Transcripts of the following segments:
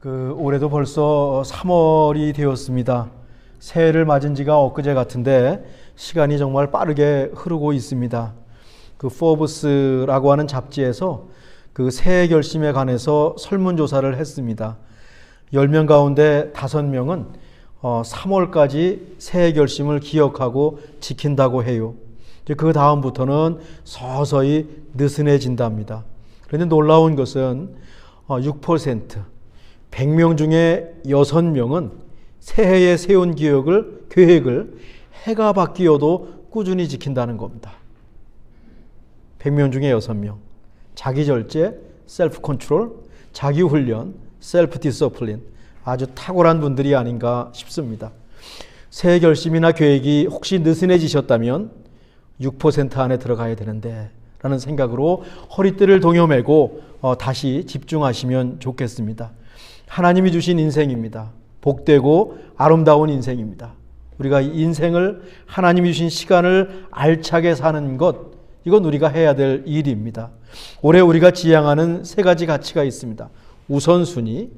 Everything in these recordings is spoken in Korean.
올해도 벌써 3월이 되었습니다. 새해를 맞은 지가 엊그제 같은데 시간이 정말 빠르게 흐르고 있습니다. 포브스라고 하는 잡지에서 새해 결심에 관해서 설문조사를 했습니다. 10명 가운데 5명은 3월까지 새해 결심을 기억하고 지킨다고 해요. 그 다음부터는 서서히 느슨해진답니다. 그런데 놀라운 것은 6%, 100명 중에 6명은 새해에 세운 계획을 해가 바뀌어도 꾸준히 지킨다는 겁니다. 100명 중에 6명. 자기 절제, 셀프 컨트롤, 자기 훈련, 셀프 디서플린. 아주 탁월한 분들이 아닌가 싶습니다. 새해 결심이나 계획이 혹시 느슨해지셨다면 6% 안에 들어가야 되는데 라는 생각으로 허리띠를 동여매고 다시 집중하시면 좋겠습니다. 하나님이 주신 인생입니다. 복되고 아름다운 인생입니다. 우리가 이 인생을 하나님이 주신 시간을 알차게 사는 것, 이건 우리가 해야 될 일입니다. 올해 우리가 지향하는 3가지 가치가 있습니다. 우선순위,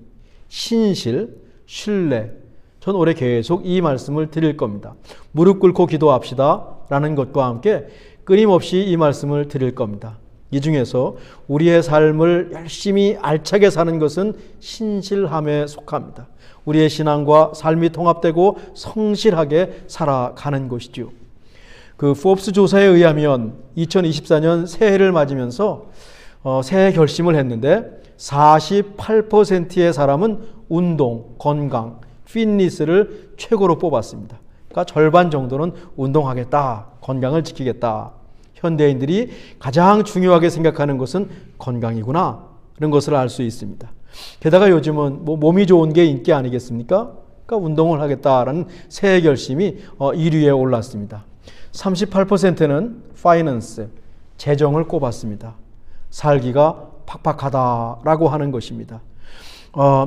신실, 신뢰. 전 올해 계속 이 말씀을 드릴 겁니다. 무릎 꿇고 기도합시다 라는 것과 함께 끊임없이 이 말씀을 드릴 겁니다. 이 중에서 우리의 삶을 열심히 알차게 사는 것은 신실함에 속합니다. 우리의 신앙과 삶이 통합되고 성실하게 살아가는 것이죠. 포브스 조사에 의하면 2024년 새해를 맞으면서 새해 결심을 했는데 48%의 사람은 운동, 건강, 피트니스를 최고로 뽑았습니다. 그러니까 절반 정도는 운동하겠다, 건강을 지키겠다. 현대인들이 가장 중요하게 생각하는 것은 건강이구나, 이런 것을 알 수 있습니다. 게다가 요즘은 몸이 좋은 게 인기 아니겠습니까? 그러니까 운동을 하겠다라는 새해 결심이 1위에 올랐습니다. 38%는 파이낸스, 재정을 꼽았습니다. 살기가 팍팍하다라고 하는 것입니다.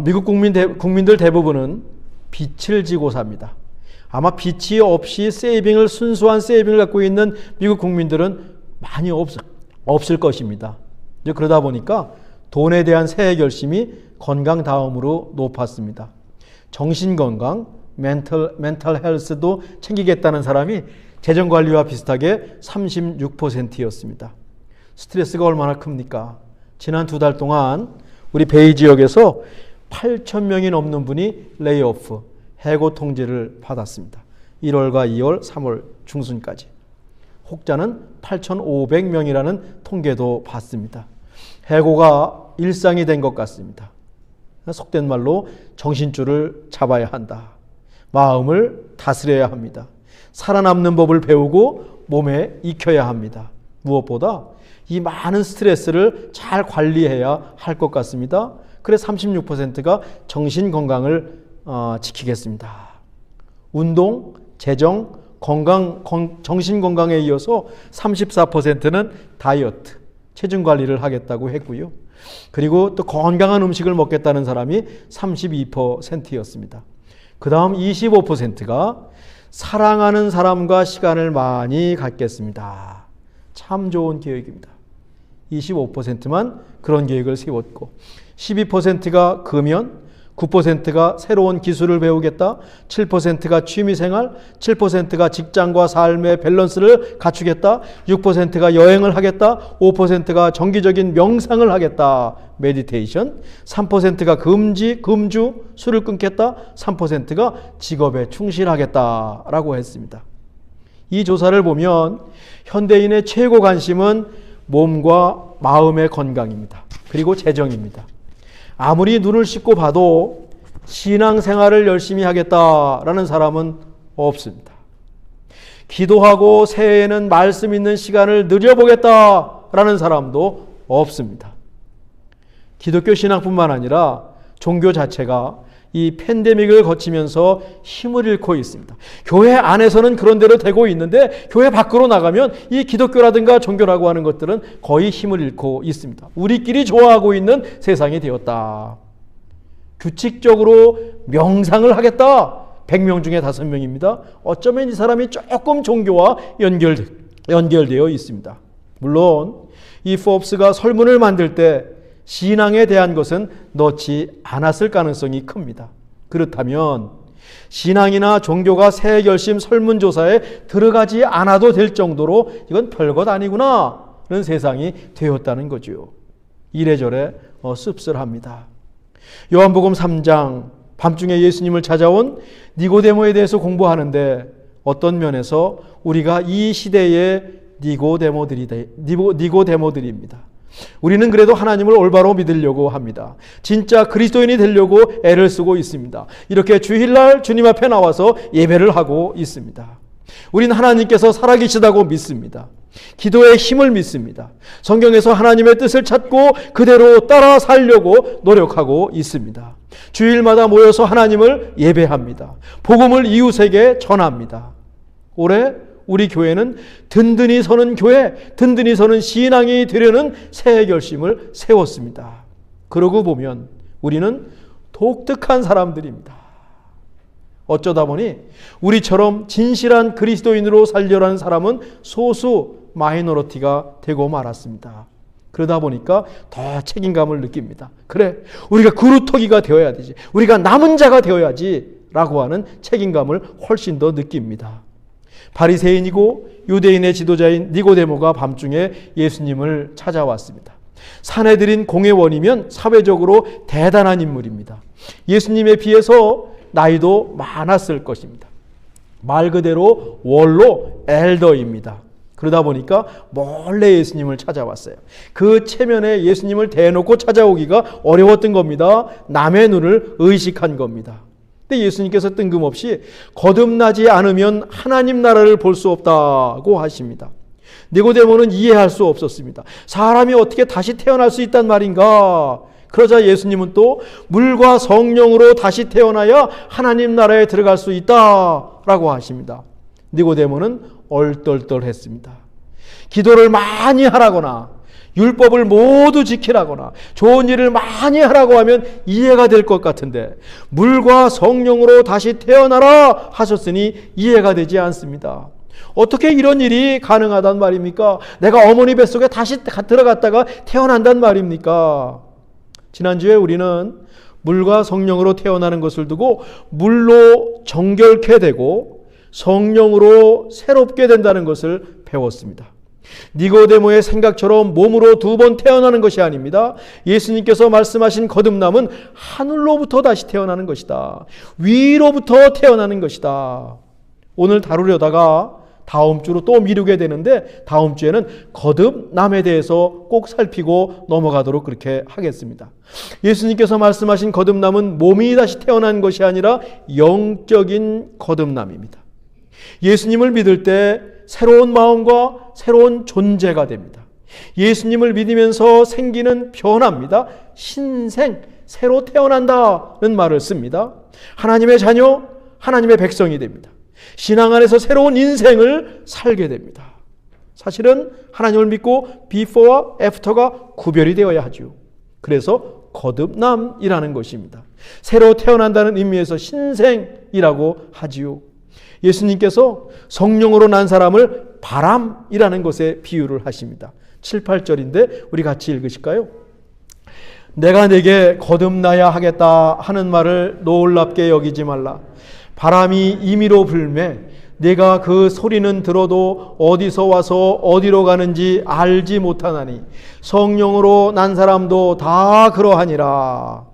미국 국민들 대부분은 빚을 지고 삽니다. 아마 빚이 없이 순수한 세이빙을 갖고 있는 미국 국민들은 많이 없을 것입니다. 이제 그러다 보니까 돈에 대한 새해 결심이 건강 다음으로 높았습니다. 정신건강, 멘탈 헬스도 챙기겠다는 사람이 재정관리와 비슷하게 36%였습니다. 스트레스가 얼마나 큽니까? 지난 2달 동안 우리 베이 지역에서 8,000명이 넘는 분이 레이오프, 해고 통지를 받았습니다. 1월과 2월, 3월 중순까지. 혹자는 8,500명이라는 통계도 받습니다. 해고가 일상이 된 것 같습니다. 속된 말로 정신줄을 잡아야 한다. 마음을 다스려야 합니다. 살아남는 법을 배우고 몸에 익혀야 합니다. 무엇보다 이 많은 스트레스를 잘 관리해야 할 것 같습니다. 그래서 36%가 정신건강을 지키겠습니다. 운동, 재정, 건강, 정신건강에 이어서 34%는 다이어트, 체중관리를 하겠다고 했고요. 그리고 또 건강한 음식을 먹겠다는 사람이 32%였습니다. 그 다음 25%가 사랑하는 사람과 시간을 많이 갖겠습니다. 참 좋은 계획입니다. 25%만 그런 계획을 세웠고, 12%가 금연, 9%가 새로운 기술을 배우겠다, 7%가 취미생활, 7%가 직장과 삶의 밸런스를 갖추겠다, 6%가 여행을 하겠다, 5%가 정기적인 명상을 하겠다, 메디테이션, 3%가 금주, 술을 끊겠다, 3%가 직업에 충실하겠다라고 했습니다. 이 조사를 보면 현대인의 최고 관심은 몸과 마음의 건강입니다. 그리고 재정입니다. 아무리 눈을 씻고 봐도 신앙생활을 열심히 하겠다라는 사람은 없습니다. 기도하고 새해에는 말씀 있는 시간을 누려보겠다라는 사람도 없습니다. 기독교 신앙뿐만 아니라 종교 자체가 이 팬데믹을 거치면서 힘을 잃고 있습니다. 교회 안에서는 그런 대로 되고 있는데 교회 밖으로 나가면 이 기독교라든가 종교라고 하는 것들은 거의 힘을 잃고 있습니다. 우리끼리 좋아하고 있는 세상이 되었다. 규칙적으로 명상을 하겠다. 100명 중에 5명입니다. 어쩌면 이 사람이 조금 종교와 연결되어 있습니다. 물론 이 포브스가 설문을 만들 때 신앙에 대한 것은 넣지 않았을 가능성이 큽니다. 그렇다면 신앙이나 종교가 새 결심 설문조사에 들어가지 않아도 될 정도로 이건 별것 아니구나 라는 세상이 되었다는 거죠. 이래저래 씁쓸합니다. 요한복음 3장 밤중에 예수님을 찾아온 니고데모에 대해서 공부하는데 어떤 면에서 우리가 이 시대의 니고데모들입니다. 우리는 그래도 하나님을 올바로 믿으려고 합니다. 진짜 그리스도인이 되려고 애를 쓰고 있습니다. 이렇게 주일날 주님 앞에 나와서 예배를 하고 있습니다. 우리는 하나님께서 살아계시다고 믿습니다. 기도의 힘을 믿습니다. 성경에서 하나님의 뜻을 찾고 그대로 따라 살려고 노력하고 있습니다. 주일마다 모여서 하나님을 예배합니다. 복음을 이웃에게 전합니다. 올해 우리 교회는 든든히 서는 교회, 든든히 서는 신앙이 되려는 새 결심을 세웠습니다. 그러고 보면 우리는 독특한 사람들입니다. 어쩌다 보니 우리처럼 진실한 그리스도인으로 살려는 사람은 소수 마이너리티가 되고 말았습니다. 그러다 보니까 더 책임감을 느낍니다. 그래, 우리가 그루터기가 되어야 되지, 우리가 남은 자가 되어야지 라고 하는 책임감을 훨씬 더 느낍니다. 바리새인이고 유대인의 지도자인 니고데모가 밤중에 예수님을 찾아왔습니다. 사내들인 공회원이면 사회적으로 대단한 인물입니다. 예수님에 비해서 나이도 많았을 것입니다. 말 그대로 원로 엘더입니다. 그러다 보니까 몰래 예수님을 찾아왔어요. 그 체면에 예수님을 대놓고 찾아오기가 어려웠던 겁니다. 남의 눈을 의식한 겁니다. 근데 예수님께서 뜬금없이 거듭나지 않으면 하나님 나라를 볼 수 없다고 하십니다. 니고데모는 이해할 수 없었습니다. 사람이 어떻게 다시 태어날 수 있단 말인가? 그러자 예수님은 또 물과 성령으로 다시 태어나야 하나님 나라에 들어갈 수 있다라고 하십니다. 니고데모는 얼떨떨했습니다. 기도를 많이 하라거나 율법을 모두 지키라거나 좋은 일을 많이 하라고 하면 이해가 될 것 같은데 물과 성령으로 다시 태어나라 하셨으니 이해가 되지 않습니다. 어떻게 이런 일이 가능하단 말입니까? 내가 어머니 뱃속에 다시 들어갔다가 태어난단 말입니까? 지난주에 우리는 물과 성령으로 태어나는 것을 두고 물로 정결케 되고 성령으로 새롭게 된다는 것을 배웠습니다. 니고데모의 생각처럼 몸으로 2번 태어나는 것이 아닙니다. 예수님께서 말씀하신 거듭남은 하늘로부터 다시 태어나는 것이다. 위로부터 태어나는 것이다. 오늘 다루려다가 다음 주로 또 미루게 되는데 다음 주에는 거듭남에 대해서 꼭 살피고 넘어가도록 그렇게 하겠습니다. 예수님께서 말씀하신 거듭남은 몸이 다시 태어난 것이 아니라 영적인 거듭남입니다. 예수님을 믿을 때 새로운 마음과 새로운 존재가 됩니다. 예수님을 믿으면서 생기는 변화입니다. 신생, 새로 태어난다는 말을 씁니다. 하나님의 자녀, 하나님의 백성이 됩니다. 신앙 안에서 새로운 인생을 살게 됩니다. 사실은 하나님을 믿고 before와 after가 구별이 되어야 하죠. 그래서 거듭남이라는 것입니다. 새로 태어난다는 의미에서 신생이라고 하지요. 예수님께서 성령으로 난 사람을 바람이라는 것에 비유를 하십니다. 7, 8절인데 우리 같이 읽으실까요? 내가 내게 거듭나야 하겠다 하는 말을 놀랍게 여기지 말라. 바람이 임의로 불매 내가 그 소리는 들어도 어디서 와서 어디로 가는지 알지 못하나니 성령으로 난 사람도 다 그러하니라.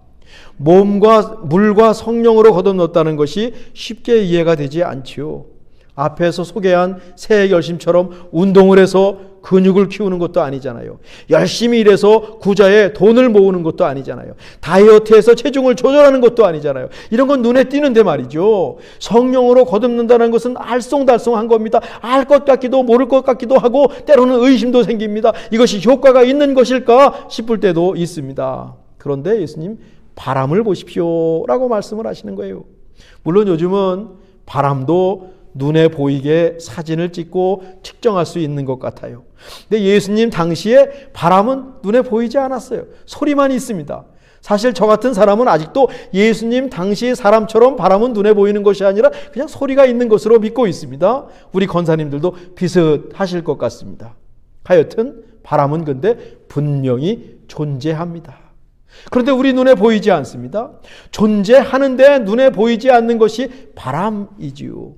물과 성령으로 거듭났다는 것이 쉽게 이해가 되지 않지요. 앞에서 소개한 새 결심처럼 운동을 해서 근육을 키우는 것도 아니잖아요. 열심히 일해서 구자에 돈을 모으는 것도 아니잖아요. 다이어트해서 체중을 조절하는 것도 아니잖아요. 이런 건 눈에 띄는데 말이죠. 성령으로 거듭는다는 것은 알쏭달쏭한 겁니다. 알 것 같기도 모를 것 같기도 하고 때로는 의심도 생깁니다. 이것이 효과가 있는 것일까 싶을 때도 있습니다. 그런데 예수님 바람을 보십시오 라고 말씀을 하시는 거예요. 물론 요즘은 바람도 눈에 보이게 사진을 찍고 측정할 수 있는 것 같아요. 근데 예수님 당시에 바람은 눈에 보이지 않았어요. 소리만 있습니다. 사실 저 같은 사람은 아직도 예수님 당시 사람처럼 바람은 눈에 보이는 것이 아니라 그냥 소리가 있는 것으로 믿고 있습니다. 우리 권사님들도 비슷하실 것 같습니다. 하여튼 바람은 근데 분명히 존재합니다. 그런데 우리 눈에 보이지 않습니다. 존재하는데 눈에 보이지 않는 것이 바람이지요.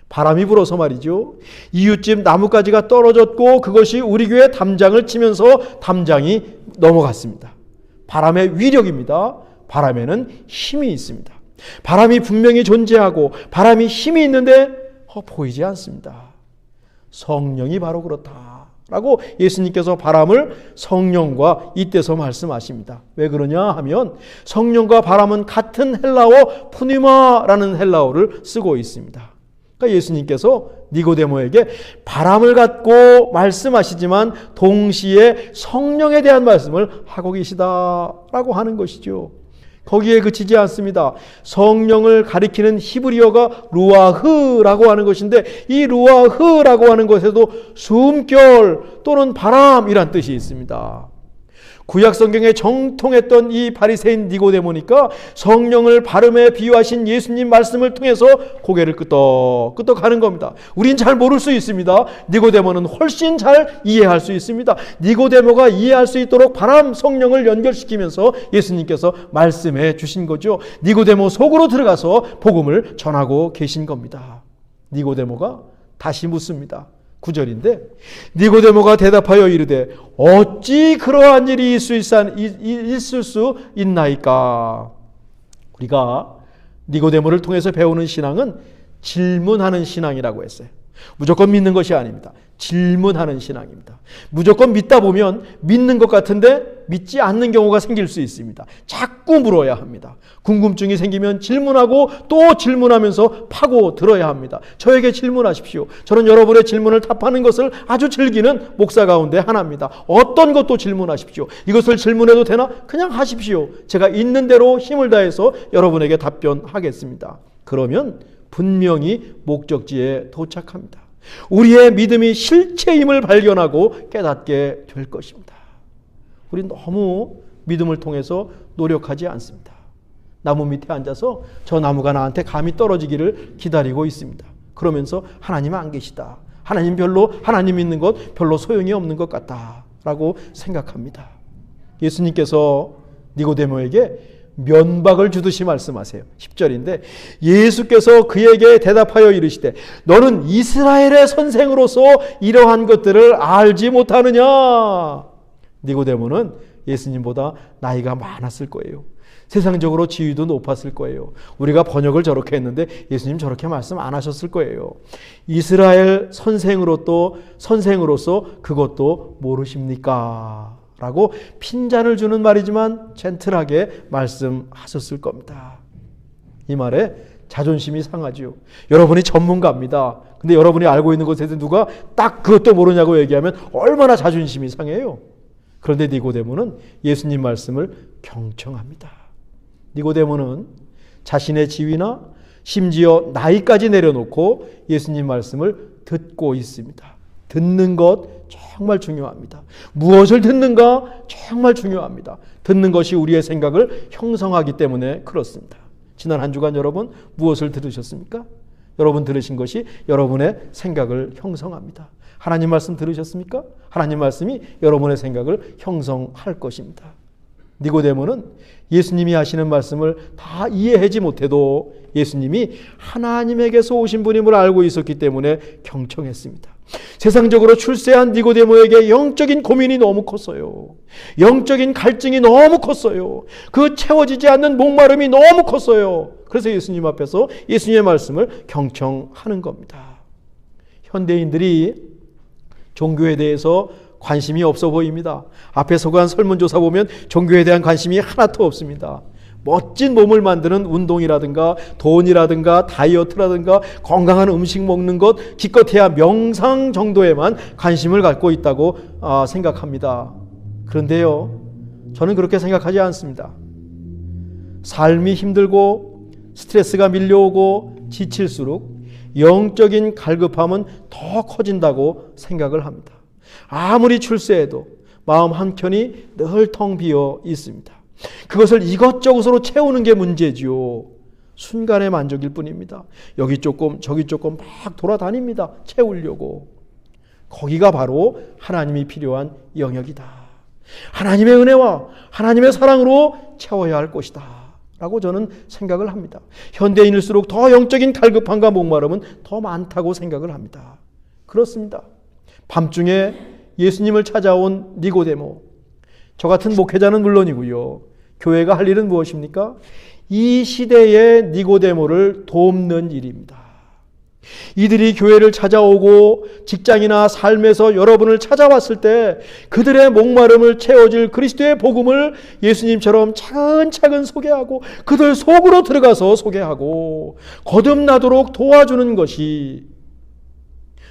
바람이 불어서 말이죠. 이웃집 나뭇가지가 떨어졌고 그것이 우리 교회 담장을 치면서 담장이 넘어갔습니다. 바람의 위력입니다. 바람에는 힘이 있습니다. 바람이 분명히 존재하고 바람이 힘이 있는데 보이지 않습니다. 성령이 바로 그렇다라고 예수님께서 바람을 성령과 잇대서 말씀하십니다. 왜 그러냐 하면 성령과 바람은 같은 헬라어 푸니마라는 헬라어를 쓰고 있습니다. 그러니까 예수님께서 니고데모에게 바람을 갖고 말씀하시지만 동시에 성령에 대한 말씀을 하고 계시다라고 하는 것이죠. 거기에 그치지 않습니다. 성령을 가리키는 히브리어가 루아흐라고 하는 것인데 이 루아흐라고 하는 것에도 숨결 또는 바람이란 뜻이 있습니다. 구약 성경에 정통했던 이 바리새인 니고데모니까 성령을 발음에 비유하신 예수님 말씀을 통해서 고개를 끄덕끄덕 하는 겁니다. 우린 잘 모를 수 있습니다. 니고데모는 훨씬 잘 이해할 수 있습니다. 니고데모가 이해할 수 있도록 바람 성령을 연결시키면서 예수님께서 말씀해 주신 거죠. 니고데모 속으로 들어가서 복음을 전하고 계신 겁니다. 니고데모가 다시 묻습니다. 9절인데 니고데모가 대답하여 이르되 어찌 그러한 일이 있을 수 있나이까. 우리가 니고데모를 통해서 배우는 신앙은 질문하는 신앙이라고 했어요. 무조건 믿는 것이 아닙니다. 질문하는 신앙입니다. 무조건 믿다 보면 믿는 것 같은데 믿지 않는 경우가 생길 수 있습니다. 자꾸 물어야 합니다. 궁금증이 생기면 질문하고 또 질문하면서 파고 들어야 합니다. 저에게 질문하십시오. 저는 여러분의 질문을 답하는 것을 아주 즐기는 목사 가운데 하나입니다. 어떤 것도 질문하십시오. 이것을 질문해도 되나? 그냥 하십시오. 제가 있는 대로 힘을 다해서 여러분에게 답변하겠습니다. 그러면 분명히 목적지에 도착합니다. 우리의 믿음이 실체임을 발견하고 깨닫게 될 것입니다. 우린 너무 믿음을 통해서 노력하지 않습니다. 나무 밑에 앉아서 저 나무가 나한테 감이 떨어지기를 기다리고 있습니다. 그러면서 하나님은 안 계시다. 하나님 믿는 것 별로 소용이 없는 것 같다라고 생각합니다. 예수님께서 니고데모에게 면박을 주듯이 말씀하세요. 10절인데 예수께서 그에게 대답하여 이르시되 너는 이스라엘의 선생으로서 이러한 것들을 알지 못하느냐. 니고데모는 예수님보다 나이가 많았을 거예요. 세상적으로 지위도 높았을 거예요. 우리가 번역을 저렇게 했는데 예수님 저렇게 말씀 안 하셨을 거예요. 이스라엘 선생으로서 그것도 모르십니까? 라고 핀잔을 주는 말이지만 젠틀하게 말씀하셨을 겁니다. 이 말에 자존심이 상하죠. 여러분이 전문가입니다. 근데 여러분이 알고 있는 것에 대해서 누가 딱 그것도 모르냐고 얘기하면 얼마나 자존심이 상해요. 그런데 니고데모는 예수님 말씀을 경청합니다. 니고데모는 자신의 지위나 심지어 나이까지 내려놓고 예수님 말씀을 듣고 있습니다. 듣는 것 정말 중요합니다. 무엇을 듣는가 정말 중요합니다. 듣는 것이 우리의 생각을 형성하기 때문에 그렇습니다. 지난 한 주간 여러분 무엇을 들으셨습니까? 여러분 들으신 것이 여러분의 생각을 형성합니다. 하나님 말씀 들으셨습니까? 하나님 말씀이 여러분의 생각을 형성할 것입니다. 니고데모는 예수님이 하시는 말씀을 다 이해하지 못해도 예수님이 하나님에게서 오신 분임을 알고 있었기 때문에 경청했습니다. 세상적으로 출세한 니고데모에게 영적인 고민이 너무 컸어요. 영적인 갈증이 너무 컸어요. 그 채워지지 않는 목마름이 너무 컸어요. 그래서 예수님 앞에서 예수님의 말씀을 경청하는 겁니다. 현대인들이 종교에 대해서 관심이 없어 보입니다. 앞에 소개한 설문조사 보면 종교에 대한 관심이 하나도 없습니다. 멋진 몸을 만드는 운동이라든가 돈이라든가 다이어트라든가 건강한 음식 먹는 것, 기껏해야 명상 정도에만 관심을 갖고 있다고 생각합니다. 그런데요, 저는 그렇게 생각하지 않습니다. 삶이 힘들고 스트레스가 밀려오고 지칠수록 영적인 갈급함은 더 커진다고 생각을 합니다. 아무리 출세해도 마음 한켠이 늘 텅 비어 있습니다. 그것을 이것저것으로 채우는 게 문제지요. 순간의 만족일 뿐입니다. 여기 조금 저기 조금 막 돌아다닙니다. 채우려고. 거기가 바로 하나님이 필요한 영역이다. 하나님의 은혜와 하나님의 사랑으로 채워야 할 것이다 라고 저는 생각을 합니다. 현대인일수록 더 영적인 갈급함과 목마름은 더 많다고 생각을 합니다. 그렇습니다. 밤중에 예수님을 찾아온 니고데모, 저 같은 목회자는 물론이고요, 교회가 할 일은 무엇입니까? 이 시대의 니고데모를 돕는 일입니다. 이들이 교회를 찾아오고 직장이나 삶에서 여러분을 찾아왔을 때 그들의 목마름을 채워줄 그리스도의 복음을 예수님처럼 차근차근 소개하고 그들 속으로 들어가서 소개하고 거듭나도록 도와주는 것이,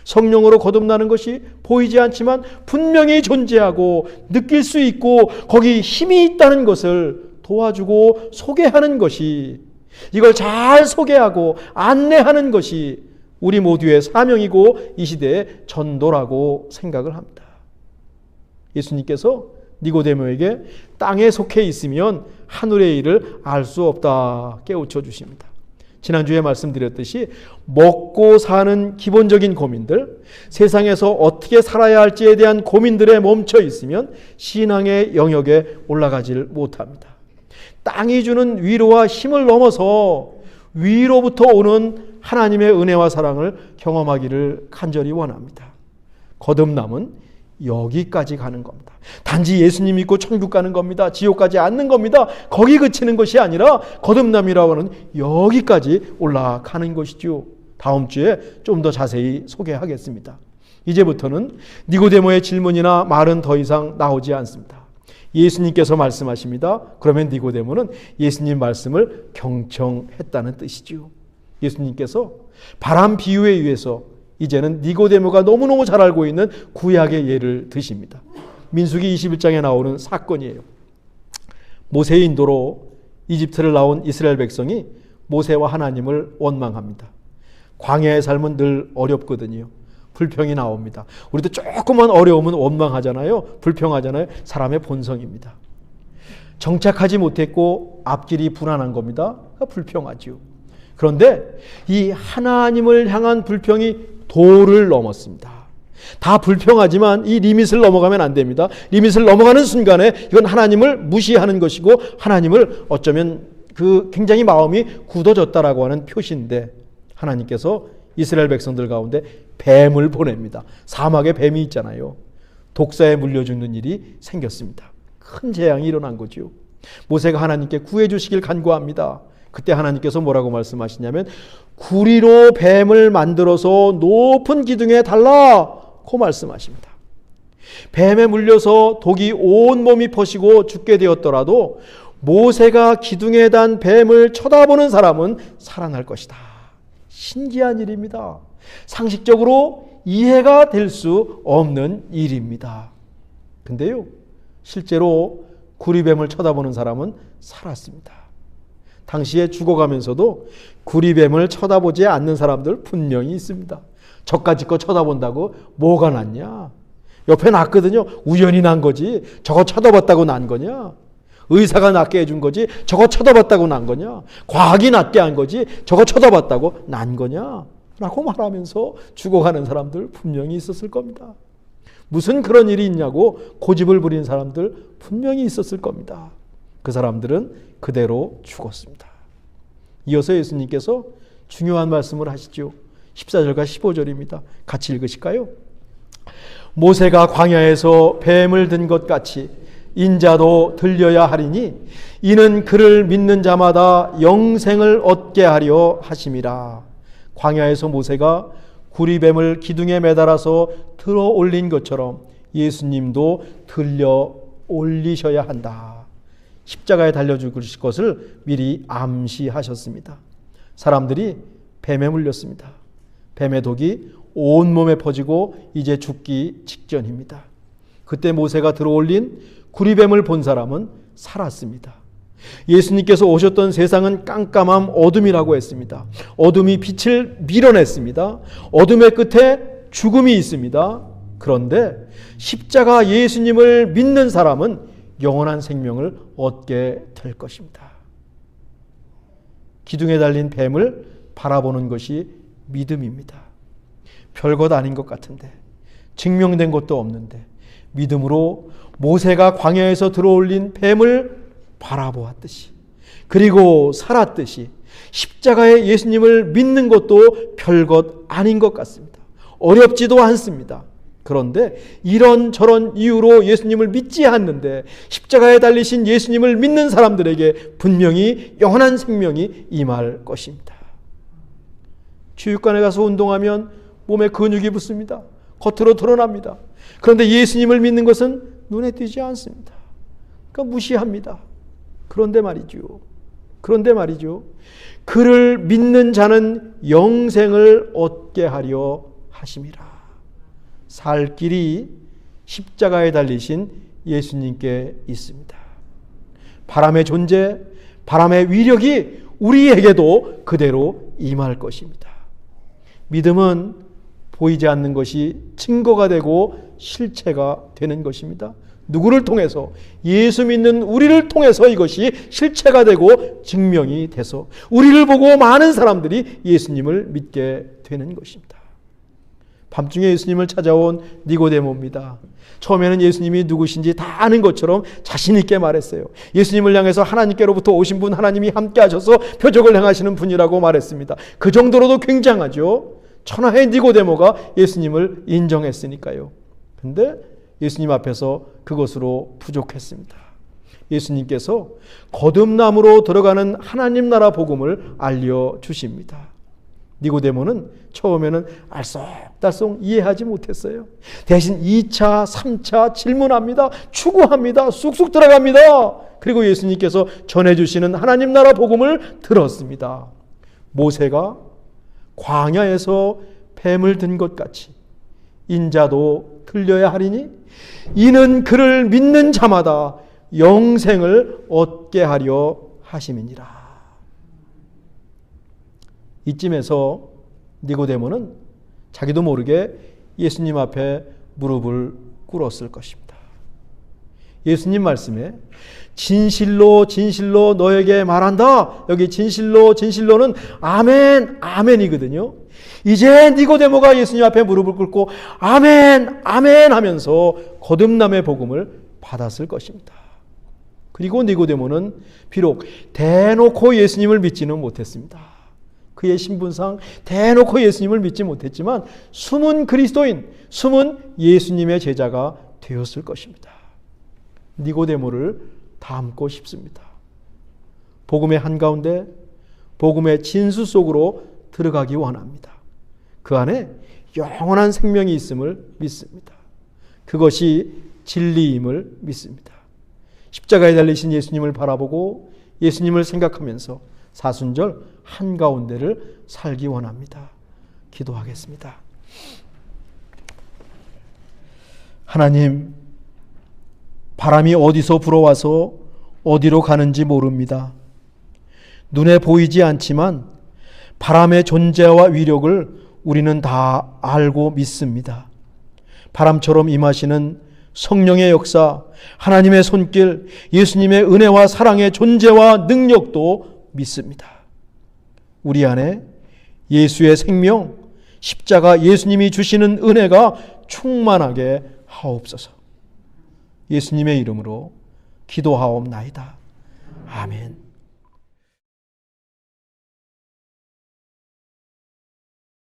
성령으로 거듭나는 것이 보이지 않지만 분명히 존재하고 느낄 수 있고 거기 힘이 있다는 것을 도와주고 소개하는 것이, 이걸 잘 소개하고 안내하는 것이 우리 모두의 사명이고 이 시대의 전도라고 생각을 합니다. 예수님께서 니고데모에게 땅에 속해 있으면 하늘의 일을 알 수 없다 깨우쳐 주십니다. 지난주에 말씀드렸듯이 먹고 사는 기본적인 고민들, 세상에서 어떻게 살아야 할지에 대한 고민들에 멈춰 있으면 신앙의 영역에 올라가질 못합니다. 땅이 주는 위로와 힘을 넘어서 위로부터 오는 하나님의 은혜와 사랑을 경험하기를 간절히 원합니다. 거듭남은 여기까지 가는 겁니다. 단지 예수님 믿고 천국 가는 겁니다. 지옥 가지 않는 겁니다. 거기 그치는 것이 아니라 거듭남이라고 하는 여기까지 올라가는 것이죠. 다음 주에 좀 더 자세히 소개하겠습니다. 이제부터는 니고데모의 질문이나 말은 더 이상 나오지 않습니다. 예수님께서 말씀하십니다. 그러면 니고데모는 예수님 말씀을 경청했다는 뜻이지요. 예수님께서 바람 비유에 의해서 이제는 니고데모가 너무너무 잘 알고 있는 구약의 예를 드십니다. 민수기 21장에 나오는 사건이에요. 모세의 인도로 이집트를 나온 이스라엘 백성이 모세와 하나님을 원망합니다. 광야의 삶은 늘 어렵거든요. 불평이 나옵니다. 우리도 조금만 어려우면 원망하잖아요. 불평하잖아요. 사람의 본성입니다. 정착하지 못했고 앞길이 불안한 겁니다. 불평하지요. 그런데 이 하나님을 향한 불평이 도를 넘었습니다. 다 불평하지만 이 리밋을 넘어가면 안 됩니다. 리밋을 넘어가는 순간에 이건 하나님을 무시하는 것이고 하나님을 어쩌면 굉장히 마음이 굳어졌다라고 하는 표시인데, 하나님께서 이스라엘 백성들 가운데 뱀을 보냅니다. 사막에 뱀이 있잖아요. 독사에 물려 죽는 일이 생겼습니다. 큰 재앙이 일어난 거죠. 모세가 하나님께 구해 주시길 간구합니다. 그때 하나님께서 뭐라고 말씀하시냐면 구리로 뱀을 만들어서 높은 기둥에 달라고 말씀하십니다. 뱀에 물려서 독이 온 몸이 퍼지고 죽게 되었더라도 모세가 기둥에 단 뱀을 쳐다보는 사람은 살아날 것이다. 신기한 일입니다. 상식적으로 이해가 될 수 없는 일입니다. 근데요, 실제로 구리뱀을 쳐다보는 사람은 살았습니다. 당시에 죽어가면서도 구리뱀을 쳐다보지 않는 사람들 분명히 있습니다. 저까지 거 쳐다본다고 뭐가 낫냐? 옆에 낫거든요. 우연히 난 거지. 저거 쳐다봤다고 난 거냐? 의사가 낫게 해준 거지. 저거 쳐다봤다고 난 거냐? 과학이 낫게 한 거지. 저거 쳐다봤다고 난 거냐? 라고 말하면서 죽어가는 사람들 분명히 있었을 겁니다. 무슨 그런 일이 있냐고 고집을 부린 사람들 분명히 있었을 겁니다. 그 사람들은 그대로 죽었습니다. 이어서 예수님께서 중요한 말씀을 하시죠. 14절과 15절입니다. 같이 읽으실까요? 모세가 광야에서 뱀을 든 것 같이 인자도 들려야 하리니 이는 그를 믿는 자마다 영생을 얻게 하려 하심이라. 광야에서 모세가 구리뱀을 기둥에 매달아서 들어 올린 것처럼 예수님도 들려 올리셔야 한다. 십자가에 달려 죽으실 것을 미리 암시하셨습니다. 사람들이 뱀에 물렸습니다. 뱀의 독이 온몸에 퍼지고 이제 죽기 직전입니다. 그때 모세가 들어올린 구리뱀을 본 사람은 살았습니다. 예수님께서 오셨던 세상은 깜깜함 어둠이라고 했습니다. 어둠이 빛을 밀어냈습니다. 어둠의 끝에 죽음이 있습니다. 그런데 십자가 예수님을 믿는 사람은 영원한 생명을 얻게 될 것입니다. 기둥에 달린 뱀을 바라보는 것이 믿음입니다. 별것 아닌 것 같은데, 증명된 것도 없는데, 믿음으로 모세가 광야에서 들어올린 뱀을 바라보았듯이, 그리고 살았듯이 십자가의 예수님을 믿는 것도 별것 아닌 것 같습니다. 어렵지도 않습니다. 그런데 이런저런 이유로 예수님을 믿지 않는데 십자가에 달리신 예수님을 믿는 사람들에게 분명히 영원한 생명이 임할 것입니다. 체육관에 가서 운동하면 몸에 근육이 붙습니다. 겉으로 드러납니다. 그런데 예수님을 믿는 것은 눈에 띄지 않습니다. 그러니까 무시합니다. 그런데 말이죠. 그를 믿는 자는 영생을 얻게 하려 하심이라. 살 길이 십자가에 달리신 예수님께 있습니다. 바람의 존재, 바람의 위력이 우리에게도 그대로 임할 것입니다. 믿음은 보이지 않는 것이 증거가 되고 실체가 되는 것입니다. 누구를 통해서? 예수 믿는 우리를 통해서 이것이 실체가 되고 증명이 돼서 우리를 보고 많은 사람들이 예수님을 믿게 되는 것입니다. 밤중에 예수님을 찾아온 니고데모입니다. 처음에는 예수님이 누구신지 다 아는 것처럼 자신 있게 말했어요. 예수님을 향해서 하나님께로부터 오신 분, 하나님이 함께 하셔서 표적을 행하시는 분이라고 말했습니다. 그 정도로도 굉장하죠. 천하의 니고데모가 예수님을 인정했으니까요. 근데 예수님 앞에서 그것으로 부족했습니다. 예수님께서 거듭남으로 들어가는 하나님 나라 복음을 알려주십니다. 니고데모는 처음에는 알쏭달쏭 이해하지 못했어요. 대신 2차, 3차 질문합니다. 추구합니다. 쑥쑥 들어갑니다. 그리고 예수님께서 전해주시는 하나님 나라 복음을 들었습니다. 모세가 광야에서 뱀을 든 것 같이 인자도 들려야 하리니 이는 그를 믿는 자마다 영생을 얻게 하려 하심이니라. 이쯤에서 니고데모는 자기도 모르게 예수님 앞에 무릎을 꿇었을 것입니다. 예수님 말씀에 진실로 진실로 너에게 말한다. 여기 진실로는 아멘, 아멘이거든요. 이제 니고데모가 예수님 앞에 무릎을 꿇고 아멘, 아멘 하면서 거듭남의 복음을 받았을 것입니다. 그리고 니고데모는 비록 대놓고 예수님을 믿지는 못했습니다. 그의 신분상 대놓고 예수님을 믿지 못했지만 숨은 그리스도인, 숨은 예수님의 제자가 되었을 것입니다. 니고데모를 닮고 싶습니다. 복음의 한가운데 복음의 진수 속으로 들어가기 원합니다. 그 안에 영원한 생명이 있음을 믿습니다. 그것이 진리임을 믿습니다. 십자가에 달리신 예수님을 바라보고 예수님을 생각하면서 사순절 한가운데를 살기 원합니다. 기도하겠습니다. 하나님, 바람이 어디서 불어와서 어디로 가는지 모릅니다. 눈에 보이지 않지만 바람의 존재와 위력을 우리는 다 알고 믿습니다. 바람처럼 임하시는 성령의 역사, 하나님의 손길, 예수님의 은혜와 사랑의 존재와 능력도 믿습니다. 우리 안에 예수의 생명, 십자가 예수님이 주시는 은혜가 충만하게 하옵소서. 예수님의 이름으로 기도하옵나이다. 아멘.